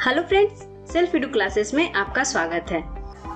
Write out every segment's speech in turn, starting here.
Hello friends, self एडु classes में आपका स्वागत है।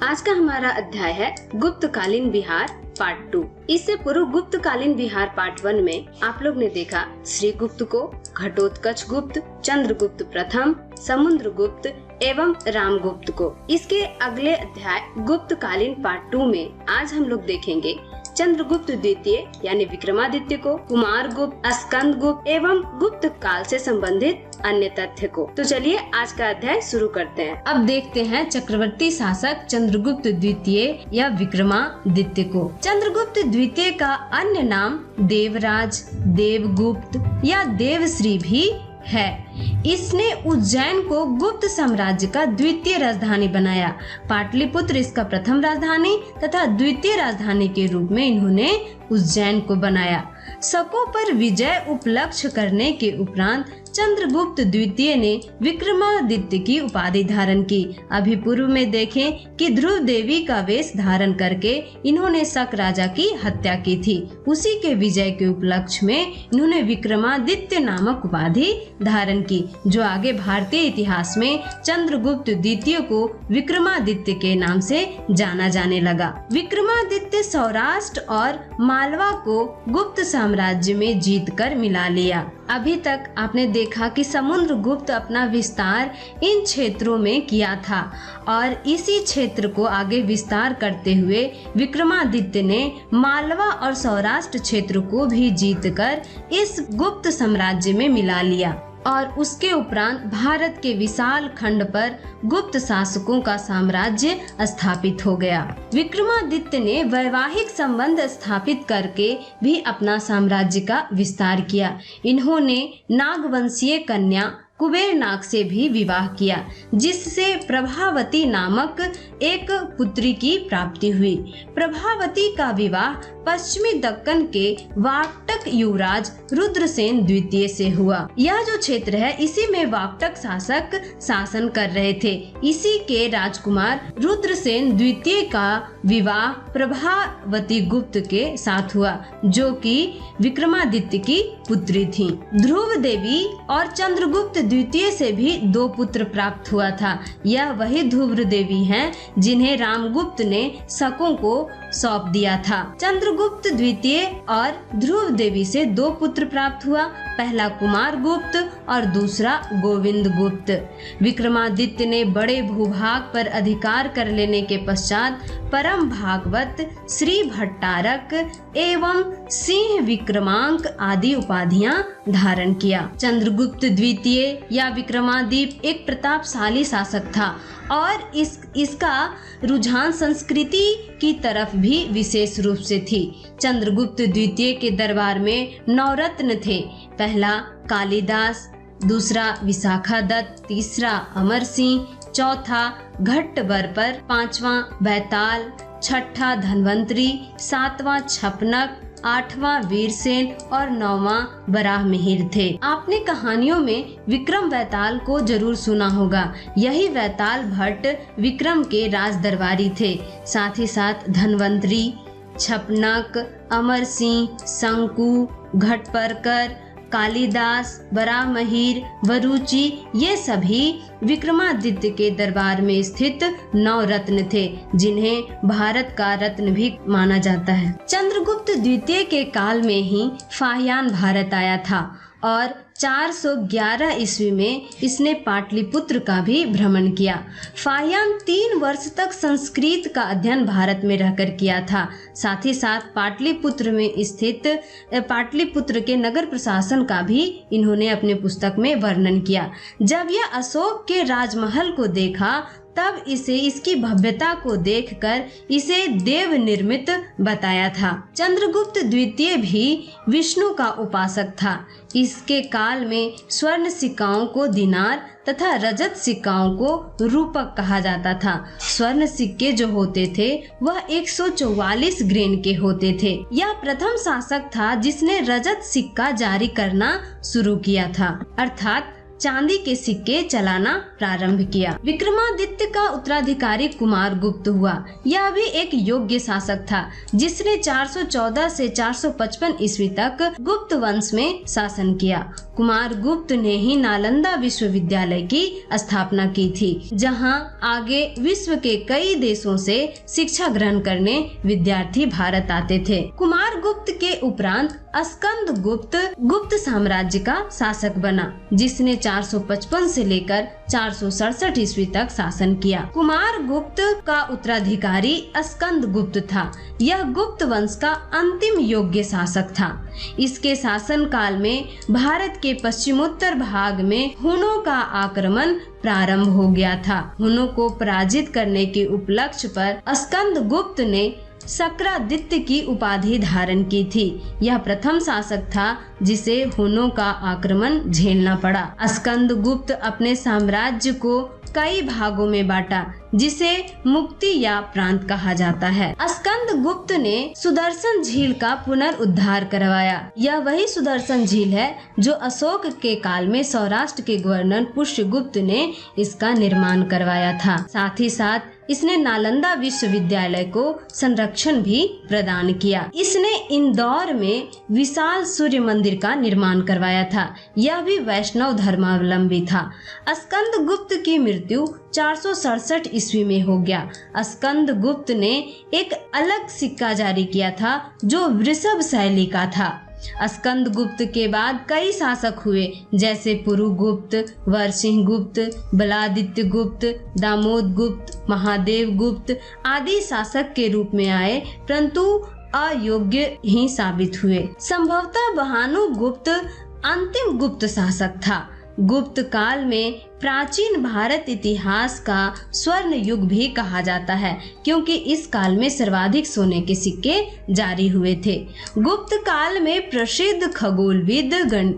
आज का हमारा अध्याय है गुप्तकालीन बिहार पार्ट 2। इससे पूर्व गुप्तकालीन बिहार पार्ट 1 में आप लोग ने देखा श्री गुप्त को, घटोत्कच गुप्त, चंद्रगुप्त प्रथम, समुद्रगुप्त एवं रामगुप्त को। इसके अगले अध्याय गुप्तकालीन पार्ट 2 में आज हम लोग देखेंगे चंद्रगुप्त द्वितीय यानी विक्रमादित्य को, कुमार गुप्त, स्कंद गुप्त एवं गुप्त काल से संबंधित अन्य तथ्य को। तो चलिए आज का अध्याय शुरू करते हैं। अब देखते हैं चक्रवर्ती शासक चंद्रगुप्त द्वितीय या विक्रमादित्य को। चंद्रगुप्त द्वितीय का अन्य नाम देवराज, देवगुप्त या देवश्री भी है। इसने उज्जैन को गुप्त साम्राज्य का द्वितीय राजधानी बनाया। पाटलिपुत्र इसका प्रथम राजधानी तथा द्वितीय राजधानी के रूप में इन्होंने उज्जैन को बनाया। शकों पर विजय उपलक्ष्य करने के उपरांत चंद्रगुप्त द्वितीय ने विक्रमादित्य की उपाधि धारण की। अभी पूर्व में देखें कि ध्रुव देवी का वेश धारण करके इन्होंने शक राजा की हत्या की थी। उसी के विजय के उपलक्ष्य में इन्होंने विक्रमादित्य नामक उपाधि धारण की, जो आगे भारतीय इतिहास में चंद्रगुप्त द्वितीय को विक्रमादित्य के नाम से जाना जाने लगा। विक्रमादित्य सौराष्ट्र और मालवा को गुप्त साम्राज्य में जीतकर मिला लिया। अभी तक आपने देखा कि समुद्रगुप्त अपना विस्तार इन क्षेत्रों में किया था और इसी क्षेत्र को आगे विस्तार करते हुए विक्रमादित्य ने मालवा और सौराष्ट्र क्षेत्र को भी जीतकर इस गुप्त साम्राज्य में मिला लिया और उसके उपरांत भारत के विशाल खंड पर गुप्त शासकों का साम्राज्य स्थापित हो गया। विक्रमादित्य ने वैवाहिक संबंध स्थापित करके भी अपना साम्राज्य का विस्तार किया। इन्होंने नागवंशीय कन्या कुबेर नाग से भी विवाह किया, जिससे प्रभावती नामक एक पुत्री की प्राप्ति हुई। प्रभावती का विवाह पश्चिमी दक्कन के वाक्टक युवराज रुद्रसेन द्वितीय से हुआ। यह जो क्षेत्र है इसी में वाक्टक शासक शासन कर रहे थे। इसी के राजकुमार रुद्रसेन द्वितीय का विवाह प्रभावती गुप्त के साथ हुआ, जो कि विक्रमादित्य की पुत्री थी। ध्रुव देवी और चंद्रगुप्त द्वितीय से भी 2 पुत्र प्राप्त हुआ था। यह वही ध्रुव देवी हैं जिन्हें रामगुप्त ने शकों को सौंप दिया था। चंद्रगुप्त द्वितीय और ध्रुव देवी से 2 पुत्र प्राप्त हुआ, पहला कुमार गुप्त और दूसरा गोविंद गुप्त। विक्रमादित्य ने बड़े भूभाग पर अधिकार कर लेने के पश्चात परम भागवत, श्री भट्टारक एवं सिंह विक्रमांक आदि उपाधियां धारण किया। चंद्रगुप्त द्वितीय या विक्रमादित्य एक प्रतापशाली शासक था और इसका रुझान संस्कृति की तरफ भी विशेष रूप से थी। चंद्रगुप्त द्वितीय के दरबार में 9 रत्न थे। पहला कालिदास, दूसरा विशाखादत्त, तीसरा अमर सिंह, चौथा घट्टबरपर, 5वां बैताल, 6ठा धन्वंतरी, 7वां छपनक, 8वां वीरसेन और 9वां बराहमिहिर थे। आपने कहानियों में विक्रम बैताल को जरूर सुना होगा। यही बैताल भट्ट विक्रम के राज दरबारी थे। साथ ही साथ धन्वंतरी, छपनक, अमर सिंह, शंकु, घटपरकर, कालिदास, बराहमिहिर, वरुचि ये सभी विक्रमादित्य के दरबार में स्थित 9 रत्न थे, जिन्हें भारत का रत्न भी माना जाता है। चंद्रगुप्त द्वितीय के काल में ही फाहियान भारत आया था और 411 ईस्वी में इसने पाटलिपुत्र का भी भ्रमण किया। फाहियान 3 वर्ष तक संस्कृत का अध्ययन भारत में रहकर किया था। साथ ही साथ पाटलिपुत्र में स्थित पाटलिपुत्र के नगर प्रशासन का भी इन्होंने अपने पुस्तक में वर्णन किया। जब यह अशोक के राजमहल को देखा तब इसे इसकी भव्यता को देखकर इसे देव निर्मित बताया था। चंद्रगुप्त द्वितीय भी विष्णु का उपासक था। इसके काल में स्वर्ण सिक्काओं को दिनार तथा रजत सिक्काओं को रूपक कहा जाता था। स्वर्ण सिक्के जो होते थे वह 144 ग्रेन के होते थे। यह प्रथम शासक था जिसने रजत सिक्का जारी करना शुरू किया था, अर्थात चांदी के सिक्के चलाना प्रारंभ किया। विक्रमादित्य का उत्तराधिकारी कुमार गुप्त हुआ। यह भी एक योग्य शासक था जिसने 414 से 455 ईस्वी तक गुप्त वंश में शासन किया। कुमार गुप्त ने ही नालंदा विश्वविद्यालय की स्थापना की थी, जहां आगे विश्व के कई देशों से शिक्षा ग्रहण करने विद्यार्थी भारत आते थे। कुमार गुप्त के उपरांत स्कंद गुप्त गुप्त साम्राज्य का शासक बना, जिसने 455 से लेकर 467 ईस्वी तक शासन किया। कुमार गुप्त का उत्तराधिकारी स्कंद गुप्त था। यह गुप्त वंश का अंतिम योग्य शासक था। इसके शासन काल में भारत के पश्चिमोत्तर भाग में हुनों का आक्रमण प्रारंभ हो गया था। हुनों को पराजित करने के उपलक्ष्य पर स्कंद गुप्त ने शक्रादित्य की उपाधि धारण की थी। यह प्रथम शासक था जिसे हुनों का आक्रमण झेलना पड़ा। स्कंद गुप्त अपने साम्राज्य को कई भागों में बांटा, जिसे मुक्ति या प्रांत कहा जाता है। स्कंद गुप्त ने सुदर्शन झील का पुनरुद्धार करवाया। यह वही सुदर्शन झील है जो अशोक के काल में सौराष्ट्र के गवर्नर पुष्यगुप्त ने इसका निर्माण करवाया था। साथ ही साथ इसने नालंदा विश्वविद्यालय को संरक्षण भी प्रदान किया। इसने इंदौर में विशाल सूर्य मंदिर का निर्माण करवाया था। यह भी वैष्णव धर्मावलंबी था। स्कंद गुप्त की मृत्यु 467 ईस्वी में हो गया। स्कंद गुप्त ने एक अलग सिक्का जारी किया था जो वृषभ शैली का था। स्कंद गुप्त के बाद कई शासक हुए, जैसे पुरुगुप्त, वरसिंह गुप्त, बलादित्य गुप्त, दामोद गुप्त, महादेव गुप्त आदि शासक के रूप में आए, परंतु अयोग्य ही साबित हुए। संभवतः भानु गुप्त अंतिम गुप्त शासक था। गुप्त काल में प्राचीन भारत इतिहास का स्वर्ण युग भी कहा जाता है, क्योंकि इस काल में सर्वाधिक सोने के सिक्के जारी हुए थे। गुप्त काल में प्रसिद्ध खगोलविद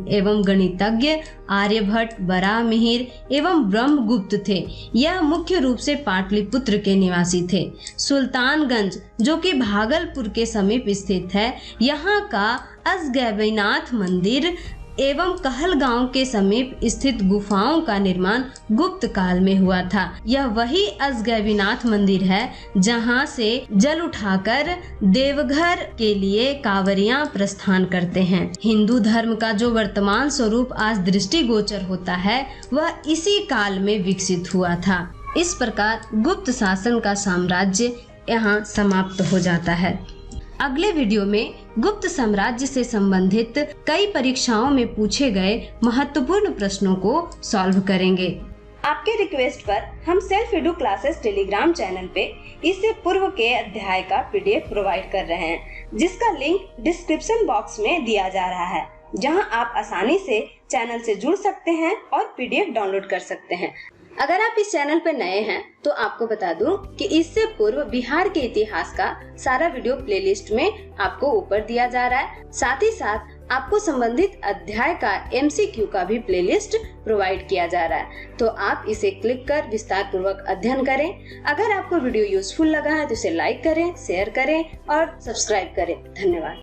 एवं गणितज्ञ आर्यभट्ट, बराहमिहिर एवं ब्रह्मगुप्त थे। यह मुख्य रूप से पाटलिपुत्र के निवासी थे। सुल्तानगंज, जो कि भागलपुर के समीप स्थित है, यहाँ का अजगैबीनाथ मंदिर एवं कहलगांव के समीप स्थित गुफाओं का निर्माण गुप्त काल में हुआ था। यह वही अजगैबीनाथ मंदिर है जहां से जल उठाकर देवघर के लिए कांवरियां प्रस्थान करते हैं। हिंदू धर्म का जो वर्तमान स्वरूप आज दृष्टिगोचर होता है, वह इसी काल में विकसित हुआ था। इस प्रकार गुप्त शासन का साम्राज्य यहाँ समाप्त हो जाता है। अगले वीडियो में गुप्त साम्राज्य से संबंधित कई परीक्षाओं में पूछे गए महत्वपूर्ण प्रश्नों को सॉल्व करेंगे। आपके रिक्वेस्ट पर हम सेल्फ एडु क्लासेस टेलीग्राम चैनल पे इससे पूर्व के अध्याय का PDF प्रोवाइड कर रहे हैं, जिसका लिंक डिस्क्रिप्शन बॉक्स में दिया जा रहा है, जहां आप आसानी से चैनल से जुड़ सकते हैं और PDF डाउनलोड कर सकते हैं। अगर आप इस चैनल पर नए हैं तो आपको बता दूं कि इससे पूर्व बिहार के इतिहास का सारा वीडियो प्लेलिस्ट में आपको ऊपर दिया जा रहा है। साथ ही साथ आपको संबंधित अध्याय का MCQ का भी प्लेलिस्ट प्रोवाइड किया जा रहा है, तो आप इसे क्लिक कर विस्तार पूर्वक अध्ययन करें। अगर आपको वीडियो यूजफुल लगा है तो इसे लाइक करें, शेयर करें और सब्सक्राइब करें। धन्यवाद।